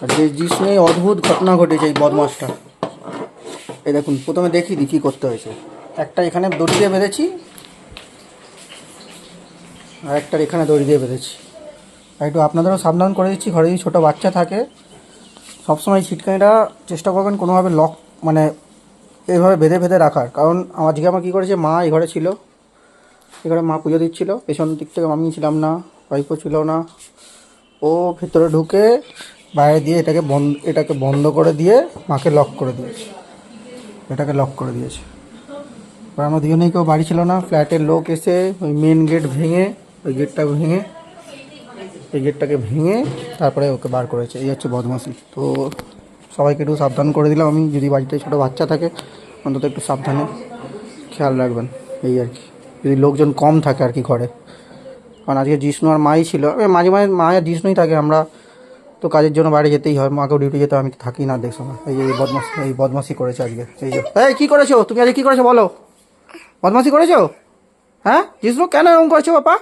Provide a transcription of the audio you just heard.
আর যে জিষ্ণু এই অদ্ভুত ঘটনা ঘটেছে এই বদমাসটা। এই দেখুন, প্রথমে দেখিয়ে দিই কী করতে হয়েছে। একটা এখানে দড়ি দিয়ে বেঁধেছি, আর একটার এখানে দড়ি দিয়ে বেঁধেছি। আর একটু আপনাদেরও সাবধান করে দিচ্ছি, ঘরে যদি ছোটো বাচ্চা থাকে সবসময় ছিটকানিটা চেষ্টা করবেন কোনোভাবে লক মানে এইভাবে বেঁধে বেঁধে রাখার। কারণ আজকে আমার কী করেছে, মা এই ঘরে ছিল, এই ঘরে মা পুজো দিচ্ছিল, পেছন দিক থেকে আমি ছিলাম না, ওয়াইফও ছিল না। ও ভেতরে ঢুকে বাইরে দিয়ে এটাকে বন্ধ করে দিয়ে মাকে লক করে দিয়েছে, এটাকে লক করে দিয়েছে। এবার আমরা দুজনেই কেউ বাড়ি ছিল না, ফ্ল্যাটের লোক এসে ওই মেন গেট ভেঙে, ওই গেটটা ভেঙে, এই গেটটাকে ভেঙে তারপরে ওকে বার করেছে। এই হচ্ছে বদমাশি। তো সবাইকে একটু সাবধান করে দিলাম আমি, যদি বাড়িতে ছোটো বাচ্চা থাকে অন্তত একটু সাবধানে খেয়াল রাখবেন, এই আর কি। যদি লোকজন কম থাকে আর কি ঘরে, কারণ আজকে জিষ্ণু আর মাই ছিল। মাঝে মাঝে মা আর জিষ্ণুই থাকে, আমরা তো কাজের জন্য বাইরে যেতেই হয়, মাকেও ডিউটি যেতে, আমি তো থাকি না দেখছো না। এই বদমাশি করেছে আজকে। এই কী করেছো তুমি আজকে, কী করেছো বলো? বদমাশি করেছো? হ্যাঁ জিষ্ণু, কেন এরকম করেছো বাবা?